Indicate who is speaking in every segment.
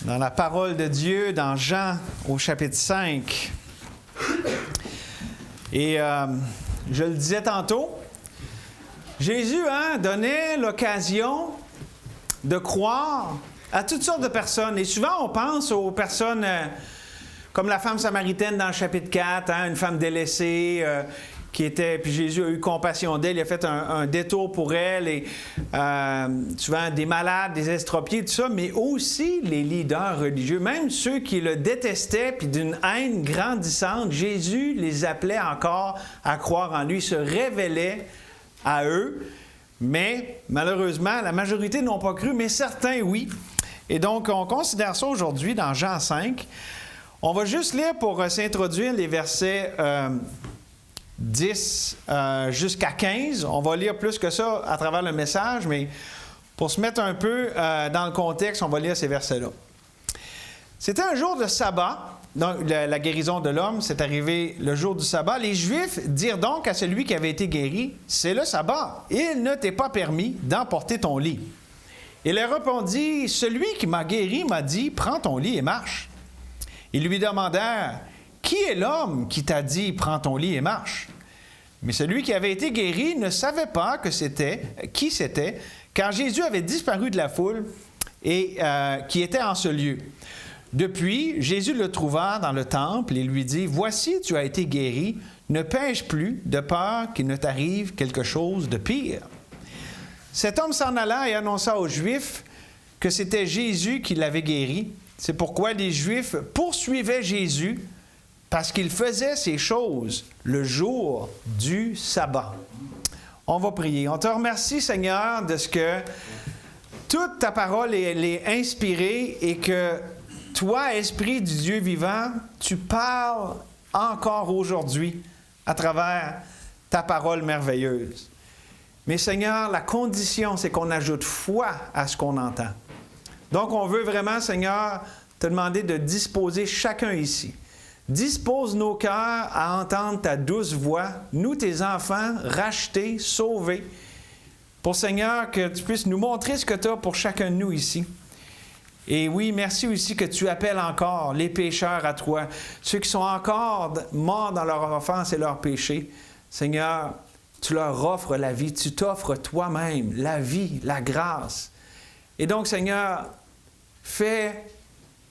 Speaker 1: dans la parole de Dieu, dans Jean au chapitre 5. Et je le disais tantôt, Jésus donnait l'occasion de croire à toutes sortes de personnes. Et souvent, on pense aux personnes comme la femme samaritaine dans le chapitre 4, une femme délaissée puis Jésus a eu compassion d'elle, il a fait un détour pour elle, et souvent des malades, des estropiés, tout ça, mais aussi les leaders religieux, même ceux qui le détestaient, puis d'une haine grandissante, Jésus les appelait encore à croire en lui, se révélait à eux, mais malheureusement, la majorité n'ont pas cru, mais certains, oui. Et donc, on considère ça aujourd'hui dans Jean 5. On va juste lire pour s'introduire les versets 10 jusqu'à 15. On va lire plus que ça à travers le message, mais pour se mettre un peu dans le contexte, on va lire ces versets-là. C'était un jour de sabbat, donc la guérison de l'homme, c'est arrivé le jour du sabbat. Les Juifs dirent donc à celui qui avait été guéri, « C'est le sabbat, il ne t'est pas permis d'emporter ton lit. » Il leur répondit, « Celui qui m'a guéri m'a dit, prends ton lit et marche. » Ils lui demandèrent, « Qui est l'homme qui t'a dit, prends ton lit et marche? » Mais celui qui avait été guéri ne savait pas qui c'était, car Jésus avait disparu de la foule et qui était en ce lieu. Depuis, Jésus le trouva dans le temple et lui dit, « Voici, tu as été guéri, ne pêche plus, de peur qu'il ne t'arrive quelque chose de pire. » Cet homme s'en alla et annonça aux Juifs que c'était Jésus qui l'avait guéri. C'est pourquoi les Juifs poursuivaient Jésus parce qu'il faisait ces choses le jour du sabbat. On va prier. On te remercie, Seigneur, de ce que toute ta parole est inspirée et que toi, Esprit du Dieu vivant, tu parles encore aujourd'hui à travers ta parole merveilleuse. Mais Seigneur, la condition, c'est qu'on ajoute foi à ce qu'on entend. Donc, on veut vraiment, Seigneur, te demander de disposer chacun ici. Dispose nos cœurs à entendre ta douce voix, nous, tes enfants, rachetés, sauvés, pour, Seigneur, que tu puisses nous montrer ce que tu as pour chacun de nous ici. Et oui, merci aussi que tu appelles encore les pécheurs à toi, ceux qui sont encore morts dans leur offense et leurs péchés. Seigneur, tu leur offres la vie, tu t'offres toi-même la vie, la grâce. Et donc, Seigneur, fais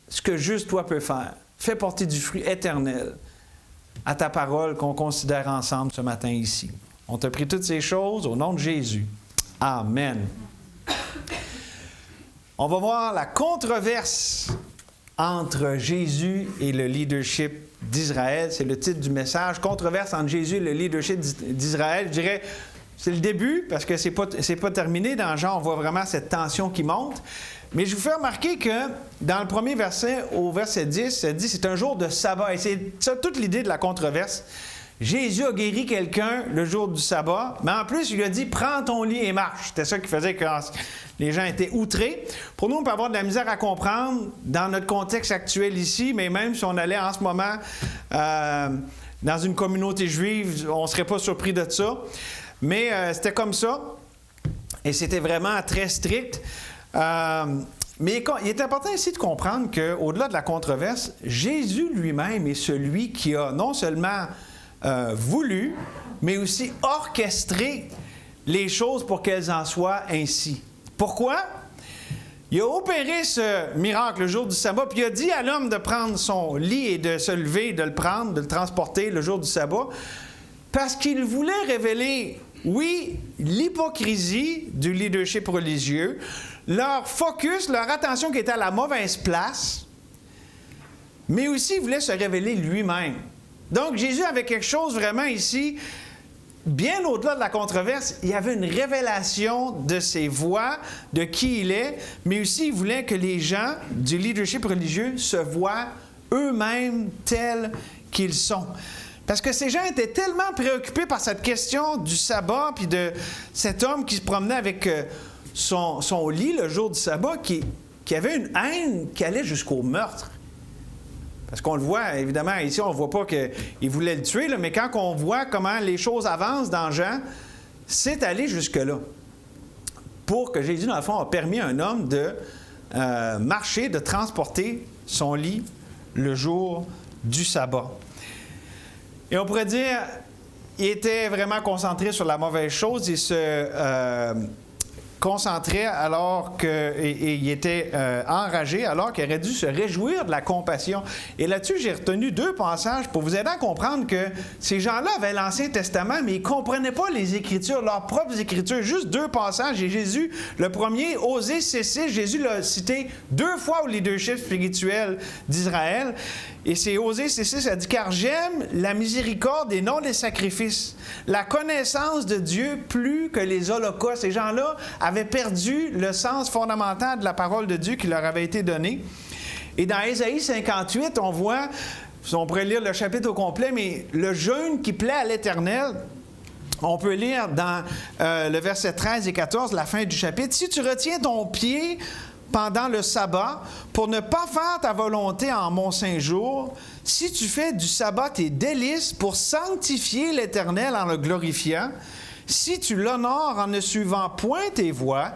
Speaker 1: ce que juste toi peux faire. Fais porter du fruit éternel à ta parole qu'on considère ensemble ce matin ici. On te prie toutes ces choses au nom de Jésus. Amen. On va voir la controverse entre Jésus et le leadership d'Israël. C'est le titre du message. Controverse entre Jésus et le leadership d'Israël. Je dirais, c'est le début, parce que c'est pas terminé. Dans Jean, on voit vraiment cette tension qui monte. Mais je vous fais remarquer que dans le premier verset, au verset 10, ça dit c'est un jour de sabbat. Et c'est ça toute l'idée de la controverse. Jésus a guéri quelqu'un le jour du sabbat, mais en plus, il lui a dit « Prends ton lit et marche ». C'était ça qui faisait que les gens étaient outrés. Pour nous, on peut avoir de la misère à comprendre dans notre contexte actuel ici, mais même si on allait en ce moment dans une communauté juive, on ne serait pas surpris de ça. Mais c'était comme ça, et c'était vraiment très strict. Mais il est important ici de comprendre qu'au-delà de la controverse, Jésus lui-même est celui qui a non seulement voulu, mais aussi orchestré les choses pour qu'elles en soient ainsi. Pourquoi? Il a opéré ce miracle le jour du sabbat, puis il a dit à l'homme de prendre son lit et de se lever, de le prendre, de le transporter le jour du sabbat, parce qu'il voulait révéler, oui, l'hypocrisie du leadership religieux, leur focus, leur attention qui était à la mauvaise place, mais aussi il voulait se révéler lui-même. Donc, Jésus avait quelque chose vraiment ici, bien au-delà de la controverse. Il y avait une révélation de ses voies, de qui il est, mais aussi il voulait que les gens du leadership religieux se voient eux-mêmes tels qu'ils sont. Parce que ces gens étaient tellement préoccupés par cette question du sabbat, puis de cet homme qui se promenait avec son lit le jour du sabbat, qui avait une haine qui allait jusqu'au meurtre. Parce qu'on le voit, évidemment, ici, on ne voit pas qu'il voulait le tuer, là, mais quand on voit comment les choses avancent dans Jean, c'est allé jusque-là. Pour que Jésus, dans le fond, a permis à un homme de marcher, de transporter son lit le jour du sabbat. Et on pourrait dire, il était vraiment concentré sur la mauvaise chose. Il se concentrait alors qu'il était enragé, alors qu'il aurait dû se réjouir de la compassion. Et là-dessus, j'ai retenu 2 passages pour vous aider à comprendre que ces gens-là avaient l'Ancien Testament, mais ils ne comprenaient pas les Écritures, leurs propres Écritures. Juste 2 passages. Et Jésus, le premier, Osée 6:6, Jésus l'a cité 2 fois au leadership spirituel d'Israël. Et c'est Osée 6:6, ça dit « Car j'aime la miséricorde et non les sacrifices, la connaissance de Dieu plus que les holocaustes. » Ces gens-là avaient perdu le sens fondamental de la parole de Dieu qui leur avait été donnée. Et dans Ésaïe 58, on voit, on pourrait lire le chapitre au complet, mais le jeûne qui plaît à l'Éternel. On peut lire dans le verset 13 et 14, la fin du chapitre, « Si tu retiens ton pied pendant le sabbat, pour ne pas faire ta volonté en mon saint jour, si tu fais du sabbat tes délices pour sanctifier l'Éternel en le glorifiant, si tu l'honores en ne suivant point tes voies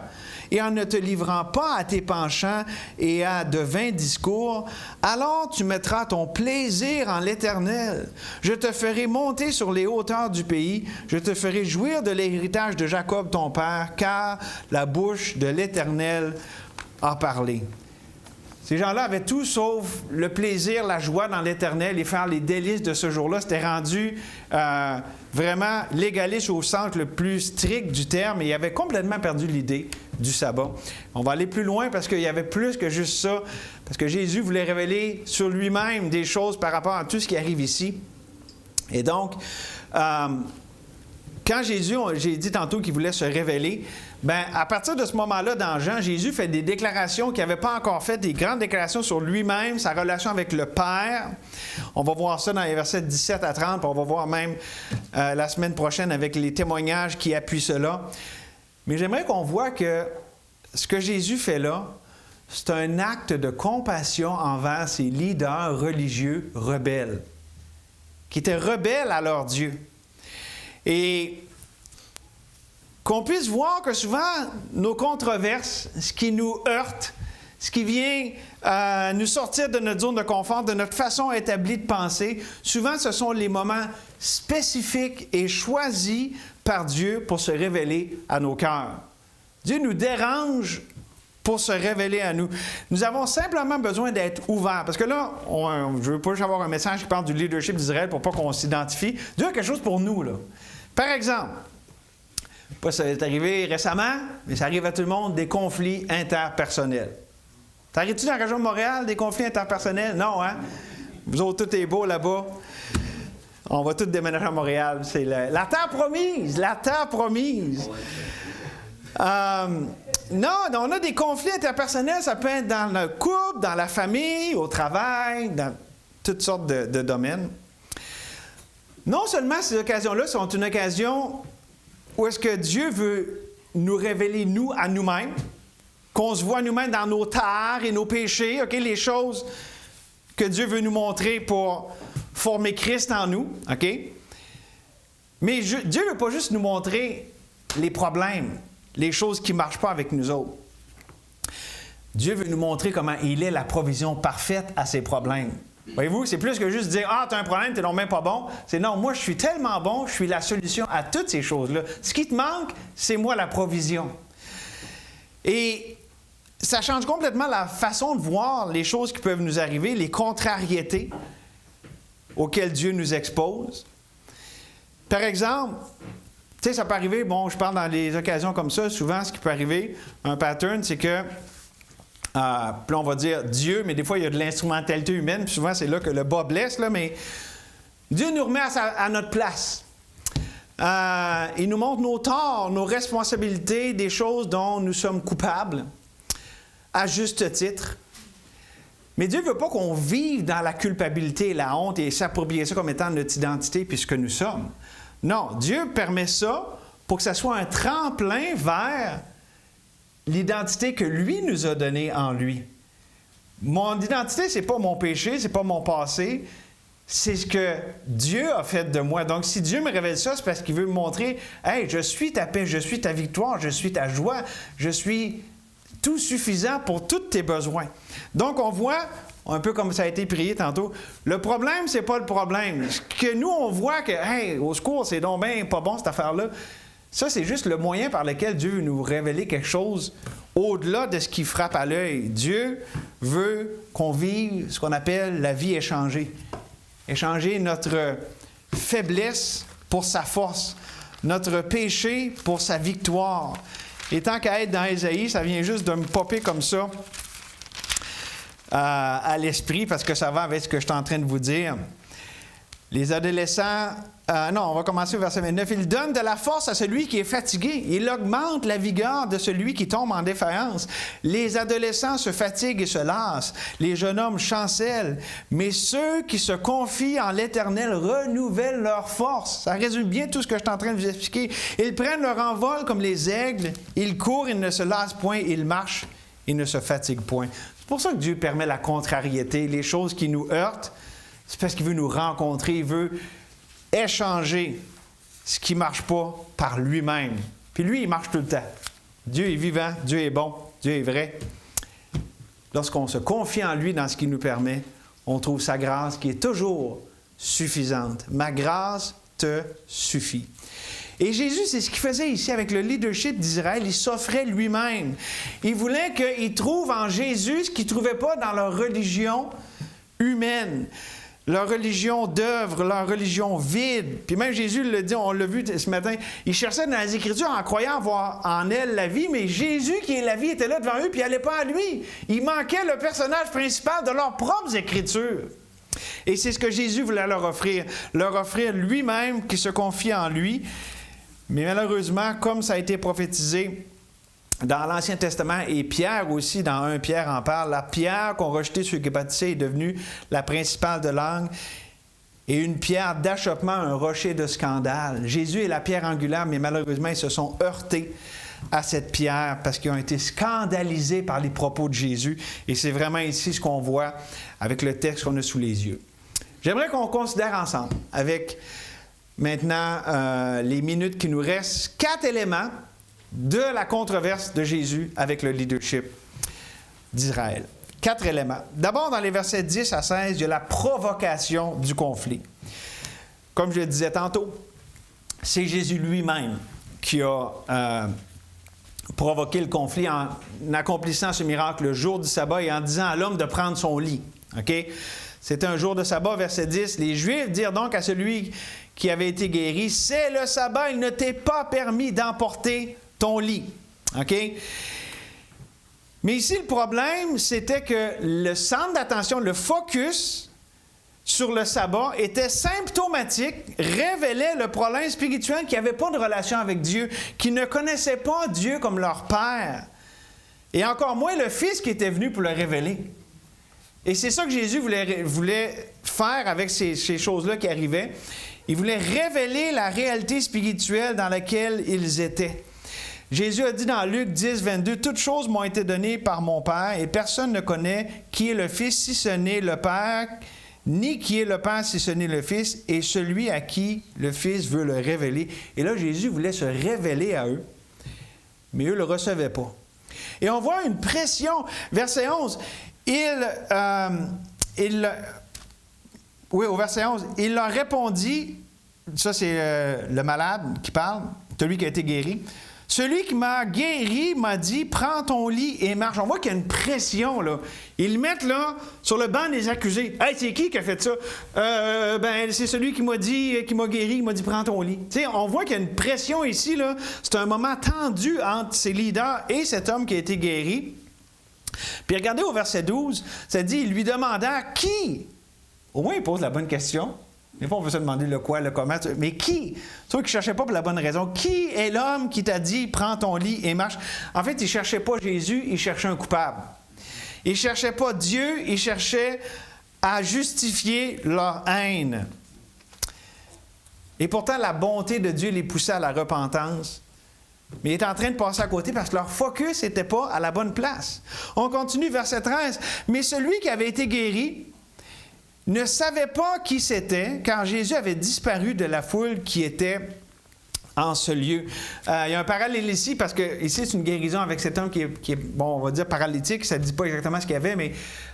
Speaker 1: et en ne te livrant pas à tes penchants et à de vains discours, alors tu mettras ton plaisir en l'Éternel. Je te ferai monter sur les hauteurs du pays, je te ferai jouir de l'héritage de Jacob ton père, car la bouche de l'Éternel a parlé. » Ces gens-là avaient tout sauf le plaisir, la joie dans l'Éternel et faire les délices de ce jour-là. C'était rendu vraiment légaliste au sens le plus strict du terme et ils avaient complètement perdu l'idée du sabbat. On va aller plus loin parce qu'il y avait plus que juste ça, parce que Jésus voulait révéler sur lui-même des choses par rapport à tout ce qui arrive ici. Et donc, quand Jésus, j'ai dit tantôt qu'il voulait se révéler, bien, à partir de ce moment-là, dans Jean, Jésus fait des déclarations qu'il n'avait pas encore faites, des grandes déclarations sur lui-même, sa relation avec le Père. On va voir ça dans les versets 17 à 30, puis on va voir même la semaine prochaine avec les témoignages qui appuient cela. Mais j'aimerais qu'on voit que ce que Jésus fait là, c'est un acte de compassion envers ces leaders religieux rebelles, qui étaient rebelles à leur Dieu. Et qu'on puisse voir que souvent, nos controverses, ce qui nous heurte, ce qui vient nous sortir de notre zone de confort, de notre façon établie de penser, souvent ce sont les moments spécifiques et choisis par Dieu pour se révéler à nos cœurs. Dieu nous dérange pour se révéler à nous. Nous avons simplement besoin d'être ouverts. Parce que là, je ne veux pas juste avoir un message qui parle du leadership d'Israël pour pas qu'on s'identifie. Dieu a quelque chose pour nous, là. Par exemple, pas ça est arrivé récemment, mais ça arrive à tout le monde, des conflits interpersonnels. Ça arrive-tu dans la région de Montréal, des conflits interpersonnels? Non, hein? Vous autres, tout est beau là-bas. On va tous déménager à Montréal. C'est la terre promise! La terre promise! Non, on a des conflits interpersonnels, ça peut être dans le couple, dans la famille, au travail, dans toutes sortes de domaines. Non seulement ces occasions-là sont une occasion où est-ce que Dieu veut nous révéler, nous, à nous-mêmes, qu'on se voit nous-mêmes dans nos tares et nos péchés, OK, les choses que Dieu veut nous montrer pour former Christ en nous, OK? Mais Dieu ne veut pas juste nous montrer les problèmes, les choses qui ne marchent pas avec nous autres. Dieu veut nous montrer comment il est la provision parfaite à ses problèmes. Voyez-vous, c'est plus que juste dire « Ah, tu as un problème, tu n'es donc même pas bon. » C'est non, moi, je suis tellement bon, je suis la solution à toutes ces choses-là. Ce qui te manque, c'est moi la provision. Et ça change complètement la façon de voir les choses qui peuvent nous arriver, les contrariétés auxquelles Dieu nous expose. Par exemple, tu sais, ça peut arriver, bon, je parle dans des occasions comme ça, souvent, ce qui peut arriver, un pattern, c'est que puis là, on va dire Dieu, mais des fois, il y a de l'instrumentalité humaine, puis souvent, c'est là que le bas blesse, là, mais Dieu nous remet à notre place. Il nous montre nos torts, nos responsabilités, des choses dont nous sommes coupables, à juste titre. Mais Dieu ne veut pas qu'on vive dans la culpabilité et la honte et s'approprier ça comme étant notre identité puis ce que nous sommes. Non, Dieu permet ça pour que ça soit un tremplin vers l'identité que lui nous a donnée en lui. Mon identité, ce n'est pas mon péché, ce n'est pas mon passé, c'est ce que Dieu a fait de moi. Donc, si Dieu me révèle ça, c'est parce qu'il veut me montrer « Hey, je suis ta paix, je suis ta victoire, je suis ta joie, je suis tout suffisant pour tous tes besoins. Donc, on voit, un peu comme ça a été prié tantôt, le problème, c'est pas le problème. Ce que nous, on voit que, hey, au secours, c'est donc bien pas bon cette affaire-là, ça, c'est juste le moyen par lequel Dieu veut nous révéler quelque chose au-delà de ce qui frappe à l'œil. Dieu veut qu'on vive ce qu'on appelle la vie échangée. Échanger notre faiblesse pour sa force, notre péché pour sa victoire. Et tant qu'à être dans Ésaïe, ça vient juste de me popper comme ça à l'esprit, parce que ça va avec ce que je suis en train de vous dire. Les adolescents, on va commencer au verset 29. « Il donne de la force à celui qui est fatigué. Il augmente la vigueur de celui qui tombe en défaillance. Les adolescents se fatiguent et se lassent. Les jeunes hommes chancellent. Mais ceux qui se confient en l'Éternel renouvellent leur force. » Ça résume bien tout ce que je suis en train de vous expliquer. Ils prennent leur envol comme les aigles. Ils courent, ils ne se lassent point. Ils marchent, ils ne se fatiguent point. C'est pour ça que Dieu permet la contrariété, les choses qui nous heurtent. C'est parce qu'il veut nous rencontrer, il veut échanger ce qui ne marche pas par lui-même. Puis lui, il marche tout le temps. Dieu est vivant, Dieu est bon, Dieu est vrai. Lorsqu'on se confie en lui dans ce qu'il nous permet, on trouve sa grâce qui est toujours suffisante. Ma grâce te suffit. Et Jésus, c'est ce qu'il faisait ici avec le leadership d'Israël. Il s'offrait lui-même. Il voulait qu'ils trouvent en Jésus ce qu'ils ne trouvaient pas dans leur religion humaine. Leur religion d'œuvre, leur religion vide. Puis même Jésus le dit, on l'a vu ce matin, il cherchait dans les Écritures en croyant voir en elle la vie, mais Jésus qui est la vie était là devant eux, puis il n'allait pas à lui. Il manquait le personnage principal de leurs propres Écritures. Et c'est ce que Jésus voulait leur offrir lui-même qui se confie en lui. Mais malheureusement, comme ça a été prophétisé dans l'Ancien Testament, et Pierre aussi, dans 1 Pierre en parle, la pierre qu'ont rejetée ceux qui baptisaient est devenue la principale de l'angle, et une pierre d'achoppement, un rocher de scandale. Jésus est la pierre angulaire, mais malheureusement, ils se sont heurtés à cette pierre parce qu'ils ont été scandalisés par les propos de Jésus. Et c'est vraiment ici ce qu'on voit avec le texte qu'on a sous les yeux. J'aimerais qu'on considère ensemble, avec maintenant les minutes qui nous restent, 4 éléments de la controverse de Jésus avec le leadership d'Israël. 4 éléments. D'abord, dans les versets 10 à 16, il y a la provocation du conflit. Comme je le disais tantôt, c'est Jésus lui-même qui a provoqué le conflit en accomplissant ce miracle le jour du sabbat et en disant à l'homme de prendre son lit. Okay? C'était un jour de sabbat, verset 10. Les Juifs dirent donc à celui qui avait été guéri, « C'est le sabbat, il ne t'est pas permis d'emporter ton lit. » OK? Mais ici, le problème, c'était que le centre d'attention, le focus sur le sabbat était symptomatique, révélait le problème spirituel qui n'avait pas de relation avec Dieu, qui ne connaissait pas Dieu comme leur Père. Et encore moins le Fils qui était venu pour le révéler. Et c'est ça que Jésus voulait faire avec ces choses-là qui arrivaient. Il voulait révéler la réalité spirituelle dans laquelle ils étaient. Jésus a dit dans Luc 10, 22, « Toutes choses m'ont été données par mon Père, et personne ne connaît qui est le Fils si ce n'est le Père, ni qui est le Père si ce n'est le Fils, et celui à qui le Fils veut le révéler. » Et là, Jésus voulait se révéler à eux, mais eux ne le recevaient pas. Et on voit une pression. Verset 11, au verset 11, il leur répondit, ça c'est le malade qui parle, celui qui a été guéri. Celui qui m'a guéri m'a dit, prends ton lit et marche. On voit qu'il y a une pression, là. Ils le mettent, là, sur le banc des accusés. Hey, c'est qui a fait ça? C'est celui qui m'a guéri, il m'a dit, prends ton lit. Tu sais, on voit qu'il y a une pression ici, là. C'est un moment tendu entre ces leaders et cet homme qui a été guéri. Puis regardez au verset 12, ça dit, il lui demanda qui? Au moins, il pose la bonne question. Des fois, on peut se demander le quoi, le comment. Mais qui? Toi qui ne cherchais pas pour la bonne raison. Qui est l'homme qui t'a dit, prends ton lit et marche? En fait, il ne cherchait pas Jésus, il cherchait un coupable. Il ne cherchait pas Dieu, il cherchait à justifier leur haine. Et pourtant, la bonté de Dieu les poussait à la repentance. Mais il est en train de passer à côté parce que leur focus n'était pas à la bonne place. On continue, verset 13. Mais celui qui avait été guéri ne savait pas qui c'était, car Jésus avait disparu de la foule qui était en ce lieu. Il y a un parallèle ici, parce que ici, c'est une guérison avec cet homme qui est, bon, on va dire paralytique, ça ne dit pas exactement ce qu'il y avait, mais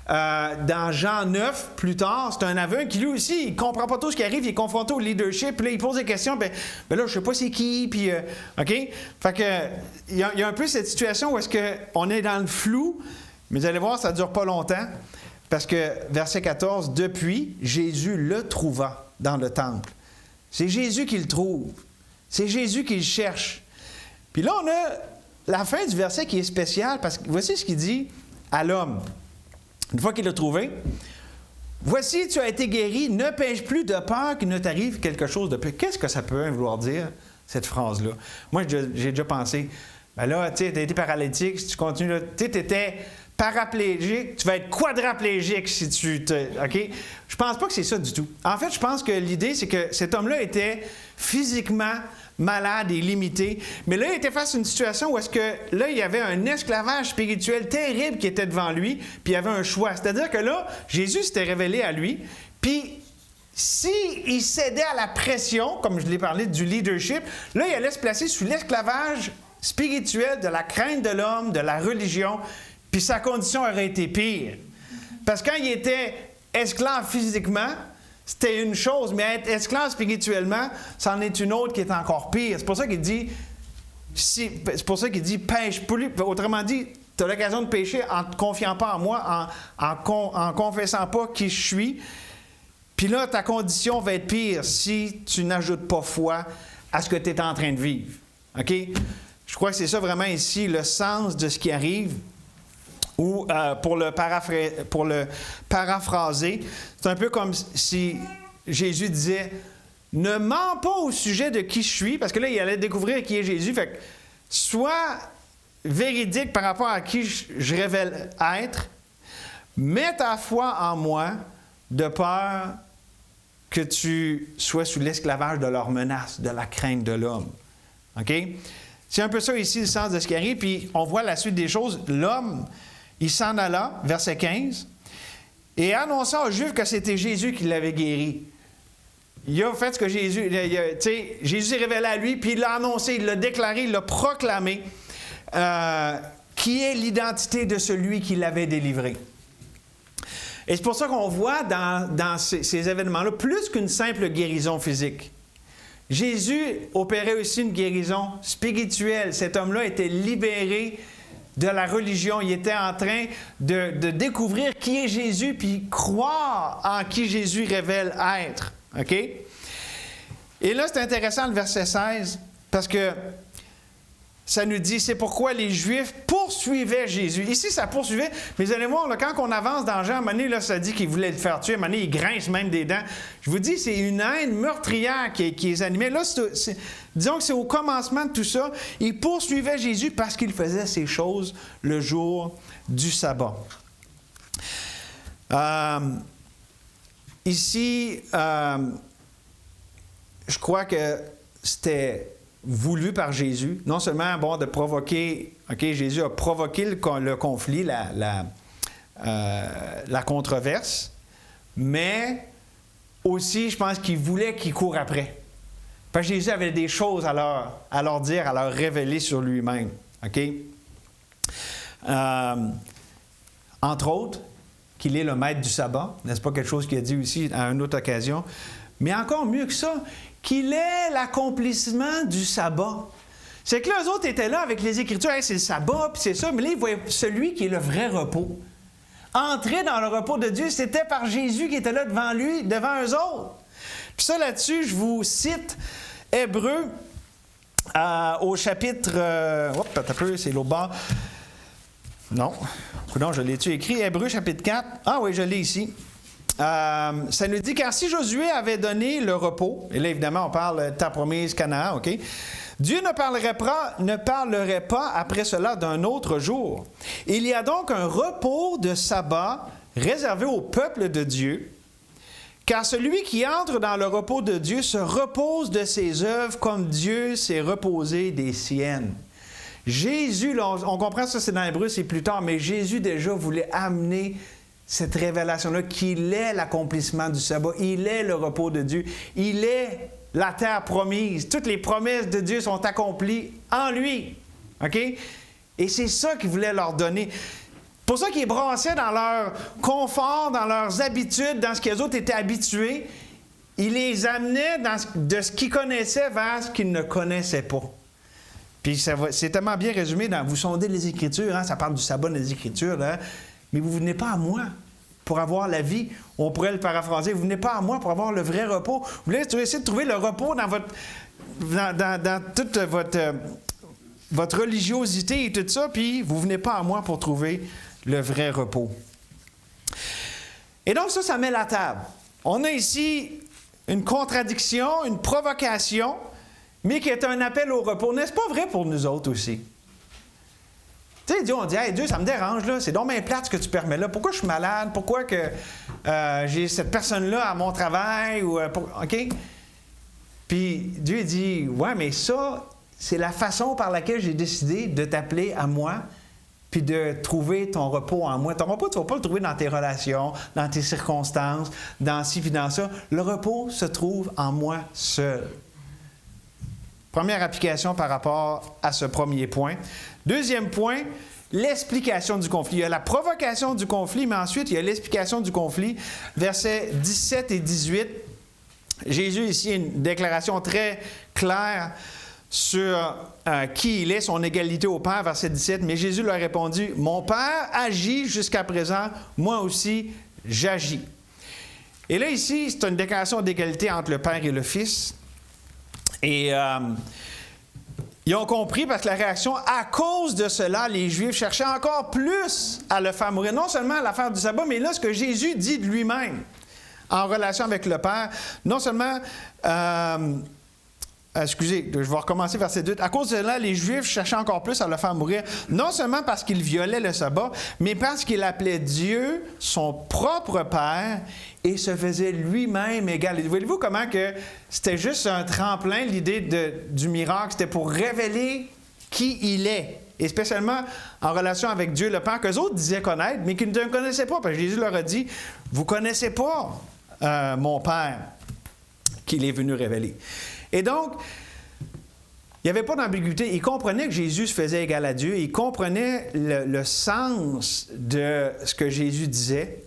Speaker 1: dans Jean 9, plus tard, c'est un aveugle qui, lui aussi, il ne comprend pas tout ce qui arrive, il est confronté au leadership, puis là, il pose des questions, ben là, je ne sais pas c'est qui, puis, OK? Fait que, il y a un peu cette situation où est-ce qu'on est dans le flou, mais vous allez voir, ça ne dure pas longtemps, parce que, verset 14, « Depuis, Jésus le trouva dans le temple. » C'est Jésus qui le trouve. C'est Jésus qui le cherche. Puis là, on a la fin du verset qui est spéciale, parce que voici ce qu'il dit à l'homme. Une fois qu'il l'a trouvé, « Voici, tu as été guéri, ne pêche plus de peur qu'il ne t'arrive quelque chose de pire. » Qu'est-ce que ça peut vouloir dire, cette phrase-là? Moi, j'ai déjà pensé, ben là, tu sais, tu as été paralytique, si tu continues, là, tu sais, tu étais paraplégique, tu vas être quadraplégique si tu te... OK? Je pense pas que c'est ça du tout. En fait, je pense que l'idée, c'est que cet homme-là était physiquement malade et limité, mais là, il était face à une situation où est-ce que là, il y avait un esclavage spirituel terrible qui était devant lui, puis il y avait un choix. C'est-à-dire que là, Jésus s'était révélé à lui, puis s'il cédait à la pression, comme je l'ai parlé du leadership, là, il allait se placer sous l'esclavage spirituel de la crainte de l'homme, de la religion, puis sa condition aurait été pire. Parce que quand il était esclave physiquement, c'était une chose, mais être esclave spirituellement, c'en est une autre qui est encore pire. C'est pour ça qu'il dit, pêche plus. Autrement dit, tu as l'occasion de pécher en ne te confiant pas en moi, en confessant pas qui je suis. Puis là, ta condition va être pire si tu n'ajoutes pas foi à ce que tu es en train de vivre. OK? Je crois que c'est ça vraiment ici, le sens de ce qui arrive. Ou pour le paraphraser, c'est un peu comme si Jésus disait « Ne mens pas au sujet de qui je suis », parce que là, il allait découvrir qui est Jésus. Fait que sois véridique par rapport à qui je révèle être. Mets ta foi en moi de peur que tu sois sous l'esclavage de leur menace, de la crainte de l'homme. OK? C'est un peu ça ici le sens de ce qui arrive. Puis on voit la suite des choses. L'homme, il s'en alla, verset 15, et annonça aux Juifs que c'était Jésus qui l'avait guéri. Il a fait ce que Jésus... Jésus s'est révélé à lui, puis il l'a annoncé, il l'a déclaré, il l'a proclamé, qui est l'identité de celui qui l'avait délivré. Et c'est pour ça qu'on voit dans ces événements-là plus qu'une simple guérison physique. Jésus opérait aussi une guérison spirituelle. Cet homme-là était libéré de la religion. Il était en train de découvrir qui est Jésus, puis croire en qui Jésus révèle être. OK? Et là, c'est intéressant le verset 16, parce que ça nous dit, c'est pourquoi les Juifs poursuivaient Jésus. Ici, ça poursuivait, mais vous allez voir, là, quand on avance dans Jean, à un moment donné, là, ça dit qu'il voulait le faire tuer, à un moment donné, il grince même des dents. Je vous dis, c'est une haine meurtrière qui les animait. Là, disons que c'est au commencement de tout ça. Ils poursuivaient Jésus parce qu'il faisait ces choses le jour du sabbat. Ici, je crois que c'était voulu par Jésus, non seulement de provoquer, OK, Jésus a provoqué le conflit, la controverse, mais aussi, je pense qu'il voulait qu'il court après. Parce que Jésus avait des choses à leur dire, à leur révéler sur lui-même. OK? Entre autres, qu'il est le maître du sabbat, n'est-ce pas quelque chose qu'il a dit aussi à une autre occasion? Mais encore mieux que ça, qu'il est l'accomplissement du sabbat. C'est que là, eux autres étaient là avec les Écritures, hey, c'est le sabbat, puis c'est ça, mais là, ils voyaient celui qui est le vrai repos. Entrer dans le repos de Dieu, c'était par Jésus qui était là devant lui, devant eux autres. Puis ça, là-dessus, je vous cite Hébreux au chapitre... attends un peu, c'est l'autre bord. Non, je l'ai-tu écrit? Hébreux chapitre 4. Ah oui, je l'ai ici. Ça nous dit, car si Josué avait donné le repos, et là évidemment on parle de ta promise Canaan, OK? Dieu ne parlerait pas après cela d'un autre jour. Il y a donc un repos de sabbat réservé au peuple de Dieu, car celui qui entre dans le repos de Dieu se repose de ses œuvres comme Dieu s'est reposé des siennes. Jésus, là, on comprend ça, c'est dans Hébreux, c'est plus tard, mais Jésus déjà voulait amener cette révélation-là qu'il est l'accomplissement du sabbat, il est le repos de Dieu, il est la terre promise. Toutes les promesses de Dieu sont accomplies en lui. OK? Et c'est ça qu'il voulait leur donner. Pour ça qu'ils brassaient dans leur confort, dans leurs habitudes, dans ce qu'ils autres étaient habitués. Il les amenait de ce qu'ils connaissaient vers ce qu'ils ne connaissaient pas. Puis c'est tellement bien résumé dans « Vous sondez les Écritures hein, », ça parle du sabbat des Écritures, là, mais vous ne venez pas à moi pour avoir la vie. On pourrait le paraphraser, vous ne venez pas à moi pour avoir le vrai repos. Vous voulez essayer de trouver le repos dans toute votre religiosité et tout ça, puis vous ne venez pas à moi pour trouver le vrai repos. Et donc ça met la table. On a ici une contradiction, une provocation, mais qui est un appel au repos. N'est-ce pas vrai pour nous autres aussi? Tu sais, on dit, hey, Dieu, ça me dérange, là. C'est donc bien plate ce que tu permets là. Pourquoi je suis malade? Pourquoi que j'ai cette personne-là à mon travail? OK? Puis Dieu dit, ouais, mais ça, c'est la façon par laquelle j'ai décidé de t'appeler à moi, puis de trouver ton repos en moi. Ton repos, tu ne vas pas le trouver dans tes relations, dans tes circonstances, dans ci puis dans ça. Le repos se trouve en moi seul. Première application par rapport à ce premier point. Deuxième point, l'explication du conflit. Il y a la provocation du conflit, mais ensuite, il y a l'explication du conflit. Versets 17 et 18. Jésus, ici, a une déclaration très claire sur qui il est, son égalité au Père, verset 17. Mais Jésus leur a répondu, « Mon Père agit jusqu'à présent, moi aussi j'agis. » Et là, ici, c'est une déclaration d'égalité entre le Père et le Fils. Et ils ont compris parce que la réaction, à cause de cela, les Juifs cherchaient encore plus à le faire mourir. Non seulement à l'affaire du sabbat, mais là, ce que Jésus dit de lui-même en relation avec le Père, non seulement... excusez, je vais recommencer verset 2. À cause de cela, les Juifs cherchaient encore plus à le faire mourir, non seulement parce qu'il violait le sabbat, mais parce qu'il appelait Dieu son propre Père et se faisait lui-même égal. Et voyez-vous comment que c'était juste un tremplin, l'idée du miracle, c'était pour révéler qui il est. Et spécialement en relation avec Dieu le Père, qu'eux autres disaient connaître, mais qu'ils ne connaissaient pas. Parce que Jésus leur a dit, vous ne connaissez pas mon Père qu'il est venu révéler. Et donc, il n'y avait pas d'ambiguïté. Ils comprenaient que Jésus se faisait égal à Dieu. Ils comprenaient le sens de ce que Jésus disait.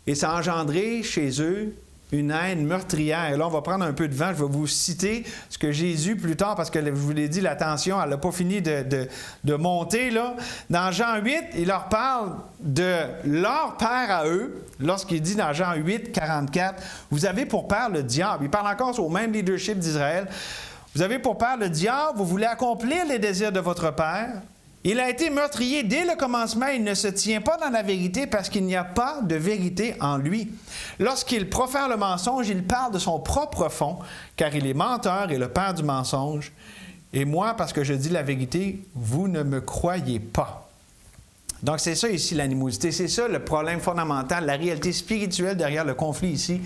Speaker 1: Et ça a engendré chez eux une haine meurtrière. Et là, on va prendre un peu de vent. Je vais vous citer ce que Jésus, plus tard, parce que je vous l'ai dit, la tension, elle n'a pas fini de monter. Là. Dans Jean 8, il leur parle de leur père à eux, lorsqu'il dit dans Jean 8, 44, « Vous avez pour père le diable. » Il parle encore au même leadership d'Israël. « Vous avez pour père le diable, vous voulez accomplir les désirs de votre père. Il a été meurtrier dès le commencement, il ne se tient pas dans la vérité parce qu'il n'y a pas de vérité en lui. Lorsqu'il profère le mensonge, il parle de son propre fond, car il est menteur et le père du mensonge. Et moi, parce que je dis la vérité, vous ne me croyez pas. » Donc, c'est ça ici l'animosité, c'est ça le problème fondamental, la réalité spirituelle derrière le conflit ici.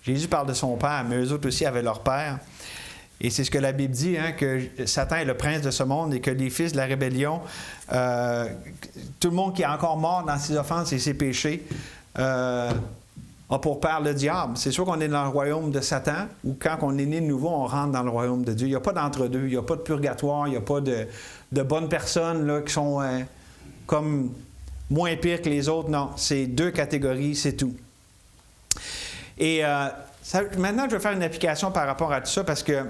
Speaker 1: Jésus parle de son père, mais eux autres aussi avaient leur père. Et c'est ce que la Bible dit, hein, que Satan est le prince de ce monde et que les fils de la rébellion, tout le monde qui est encore mort dans ses offenses et ses péchés, a pour père le diable. C'est sûr qu'on est dans le royaume de Satan, ou quand on est né de nouveau, on rentre dans le royaume de Dieu. Il n'y a pas d'entre-deux, il n'y a pas de purgatoire, il n'y a pas de bonnes personnes là, qui sont comme moins pires que les autres. Non, c'est deux catégories, c'est tout. Et maintenant, je vais faire une application par rapport à tout ça, parce que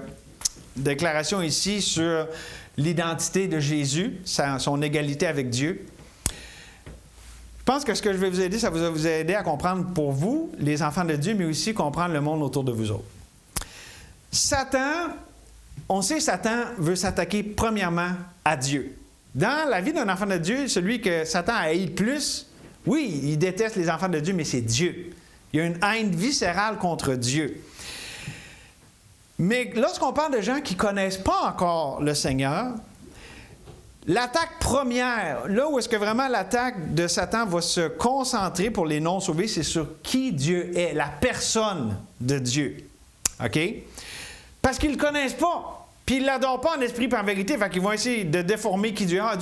Speaker 1: déclaration ici sur l'identité de Jésus, son égalité avec Dieu. Je pense que ce que je vais vous aider, ça va vous aider à comprendre pour vous, les enfants de Dieu, mais aussi comprendre le monde autour de vous autres. Satan, on sait Satan veut s'attaquer premièrement à Dieu. Dans la vie d'un enfant de Dieu, celui que Satan haït le plus, oui, il déteste les enfants de Dieu, mais c'est Dieu. Il y a une haine viscérale contre Dieu. Mais lorsqu'on parle de gens qui ne connaissent pas encore le Seigneur, l'attaque première, là où est-ce que vraiment l'attaque de Satan va se concentrer pour les non-sauvés, c'est sur qui Dieu est, la personne de Dieu. OK? Parce qu'ils ne le connaissent pas. Puis ils ne l'adorent pas en esprit et en vérité. Fait qu'ils vont essayer de déformer qui Dieu est. Ah,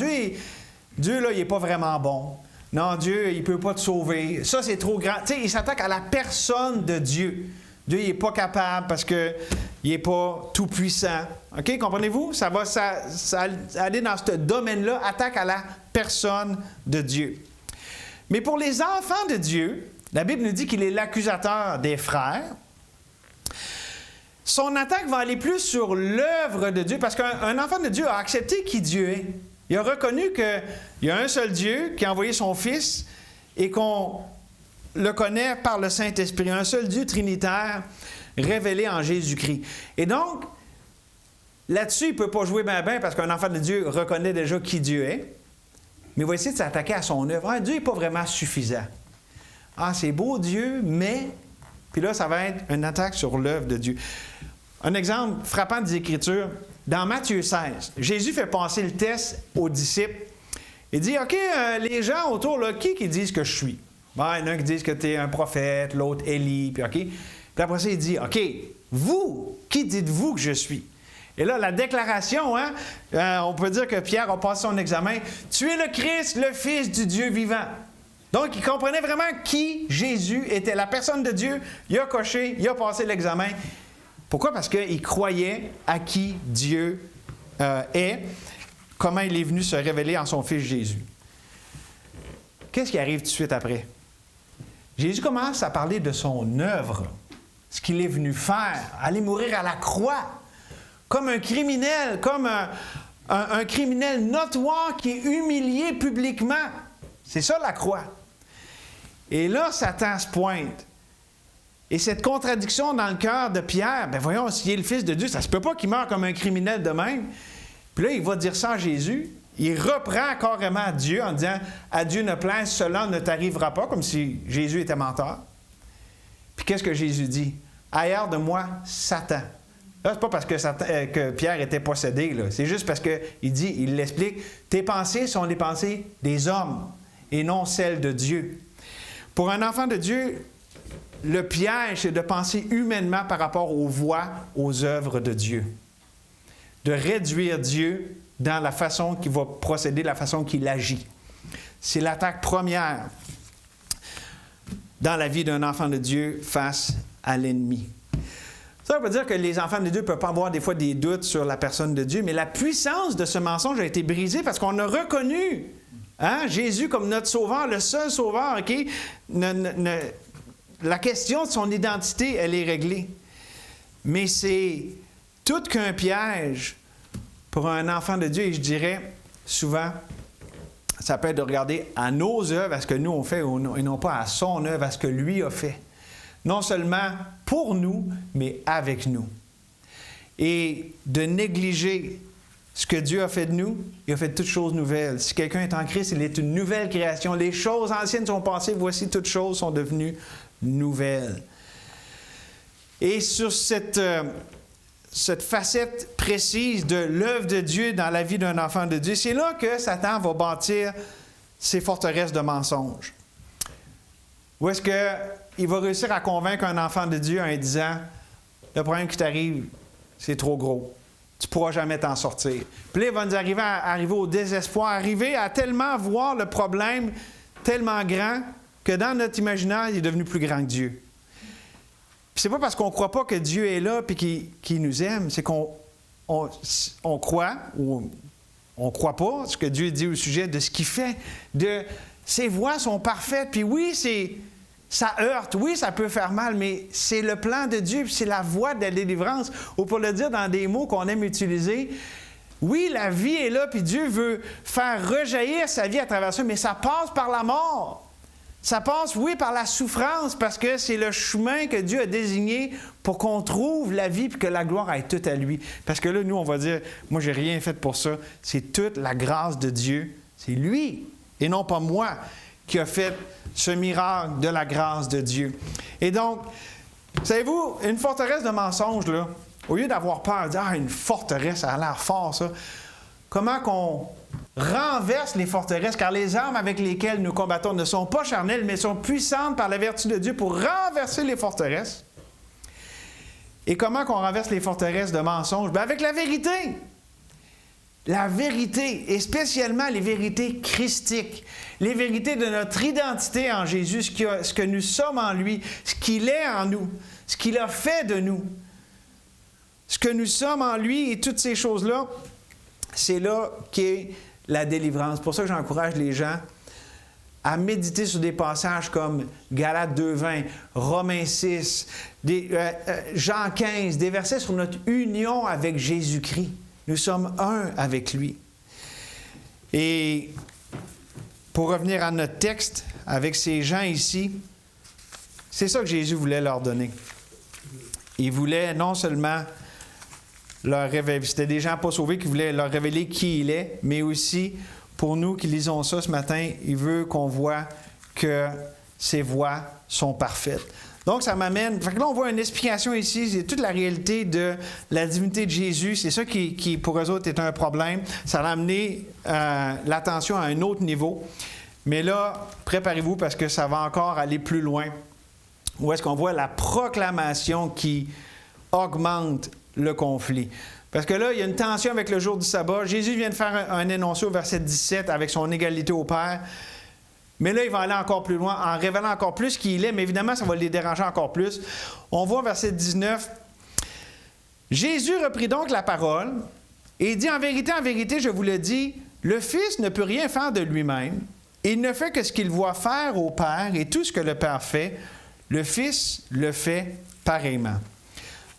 Speaker 1: Dieu là, il n'est pas vraiment bon. Non, Dieu, il ne peut pas te sauver. Ça, c'est trop grand. Tu sais, il s'attaque à la personne de Dieu. Dieu, il n'est pas capable parce que il n'est pas tout-puissant. OK, comprenez-vous? Ça va aller dans ce domaine-là, attaque à la personne de Dieu. Mais pour les enfants de Dieu, la Bible nous dit qu'il est l'accusateur des frères. Son attaque va aller plus sur l'œuvre de Dieu, parce qu'un enfant de Dieu a accepté qui Dieu est. Il a reconnu qu'il y a un seul Dieu qui a envoyé son Fils et qu'on le connaît par le Saint-Esprit, un seul Dieu trinitaire révélé en Jésus-Christ. Et donc, là-dessus, il ne peut pas jouer bien parce qu'un enfant de Dieu reconnaît déjà qui Dieu est, mais il va essayer de s'attaquer à son œuvre. Ah, Dieu n'est pas vraiment suffisant. Ah, c'est beau Dieu, mais... Puis là, ça va être une attaque sur l'œuvre de Dieu. Un exemple frappant des Écritures, dans Matthieu 16, Jésus fait passer le test aux disciples. Il dit, OK, les gens autour, là, qui disent que je suis? Ben, il y en a qui disent que tu es un prophète, l'autre Élie, puis OK. Puis après ça, il dit, OK, vous, qui dites-vous que je suis? Et là, la déclaration, on peut dire que Pierre a passé son examen. Tu es le Christ, le Fils du Dieu vivant. Donc, il comprenait vraiment qui Jésus était, la personne de Dieu. Il a coché, il a passé l'examen. Pourquoi? Parce qu'il croyait à qui Dieu est, comment il est venu se révéler en son Fils Jésus. Qu'est-ce qui arrive tout de suite après? Jésus commence à parler de son œuvre, ce qu'il est venu faire, aller mourir à la croix, comme un criminel, comme un criminel notoire qui est humilié publiquement. C'est ça la croix. Et là, Satan se pointe. Et cette contradiction dans le cœur de Pierre, bien voyons, s'il est le Fils de Dieu, ça ne se peut pas qu'il meure comme un criminel de même. Puis là, il va dire ça à Jésus. Il reprend carrément Dieu en disant « À Dieu ne plaise, cela ne t'arrivera pas », comme si Jésus était menteur. Puis qu'est-ce que Jésus dit? « Ailleurs de moi, Satan ». Là, c'est pas parce que Pierre était possédé, là. C'est juste parce qu'il dit, il l'explique, « Tes pensées sont les pensées des hommes et non celles de Dieu. » Pour un enfant de Dieu, le piège, c'est de penser humainement par rapport aux voies, aux œuvres de Dieu. De réduire Dieu dans la façon qu'il va procéder, la façon qu'il agit. C'est l'attaque première dans la vie d'un enfant de Dieu face à l'ennemi. Ça veut dire que les enfants de Dieu ne peuvent pas avoir des fois des doutes sur la personne de Dieu, mais la puissance de ce mensonge a été brisée parce qu'on a reconnu Jésus comme notre sauveur, le seul sauveur, OK? La question de son identité, elle est réglée. Mais c'est tout qu'un piège pour un enfant de Dieu. Et je dirais souvent, ça peut être de regarder à nos œuvres, à ce que nous on fait, et non pas à son œuvre, à ce que lui a fait. Non seulement pour nous, mais avec nous. Et de négliger ce que Dieu a fait de nous, il a fait toutes choses nouvelles. Si quelqu'un est en Christ, il est une nouvelle création. Les choses anciennes sont passées, voici toutes choses sont devenues nouvelles. Et sur cette facette précise de l'œuvre de Dieu dans la vie d'un enfant de Dieu, c'est là que Satan va bâtir ses forteresses de mensonges. Où est-ce qu'il va réussir à convaincre un enfant de Dieu en lui disant « Le problème qui t'arrive, c'est trop gros. Tu ne pourras jamais t'en sortir. » Puis là, il va nous arriver au désespoir, arriver à tellement voir le problème tellement grand que dans notre imaginaire, il est devenu plus grand que Dieu. Puis c'est pas parce qu'on ne croit pas que Dieu est là et qu'il nous aime, c'est qu'on croit ou on ne croit pas ce que Dieu dit au sujet de ce qu'il fait, de ses voies sont parfaites. Puis oui, ça heurte, oui, ça peut faire mal, mais c'est le plan de Dieu, puis c'est la voie de la délivrance. Ou pour le dire dans des mots qu'on aime utiliser, oui, la vie est là, puis Dieu veut faire rejaillir sa vie à travers ça, mais ça passe par la mort. Ça passe, oui, par la souffrance, parce que c'est le chemin que Dieu a désigné pour qu'on trouve la vie puis que la gloire aille toute à lui. Parce que là, nous, on va dire, moi, j'ai rien fait pour ça. C'est toute la grâce de Dieu. C'est lui, et non pas moi, qui a fait ce miracle de la grâce de Dieu. Et donc, savez-vous, une forteresse de mensonges, là, au lieu d'avoir peur, de dire, une forteresse, ça a l'air fort, ça. Comment qu'on renverse les forteresses, car les armes avec lesquelles nous combattons ne sont pas charnelles, mais sont puissantes par la vertu de Dieu pour renverser les forteresses. Et comment qu'on renverse les forteresses de mensonges? Bien, avec la vérité. La vérité, et spécialement les vérités christiques, les vérités de notre identité en Jésus, ce que nous sommes en lui, ce qu'il est en nous, ce qu'il a fait de nous. ce que nous sommes en lui et toutes ces choses-là, c'est là qu'est la délivrance. C'est pour ça que j'encourage les gens à méditer sur des passages comme Galates 2,20, Romains 6, Jean 15, des versets sur notre union avec Jésus-Christ. Nous sommes un avec lui. Et pour revenir à notre texte, avec ces gens ici, c'est ça que Jésus voulait leur donner. Il voulait non seulement leur révéler, c'était des gens pas sauvés qui voulaient leur révéler qui il est, mais aussi pour nous qui lisons ça ce matin, il veut qu'on voit que ses voies sont parfaites. Donc, ça m'amène... Fait que là, on voit une explication ici, c'est toute la réalité de la divinité de Jésus. C'est ça qui pour eux autres, est un problème. Ça a amené l'attention à un autre niveau. Mais là, préparez-vous parce que ça va encore aller plus loin. Où est-ce qu'on voit la proclamation qui augmente le conflit. Parce que là, il y a une tension avec le jour du sabbat. Jésus vient de faire un énoncé au verset 17 avec son égalité au Père. Mais là, il va aller encore plus loin en révélant encore plus qui il est. Mais évidemment, ça va les déranger encore plus. On voit au verset 19. Jésus reprit donc la parole et dit, en vérité, je vous le dis, le Fils ne peut rien faire de lui-même. Il ne fait que ce qu'il voit faire au Père, et tout ce que le Père fait, le Fils le fait pareillement.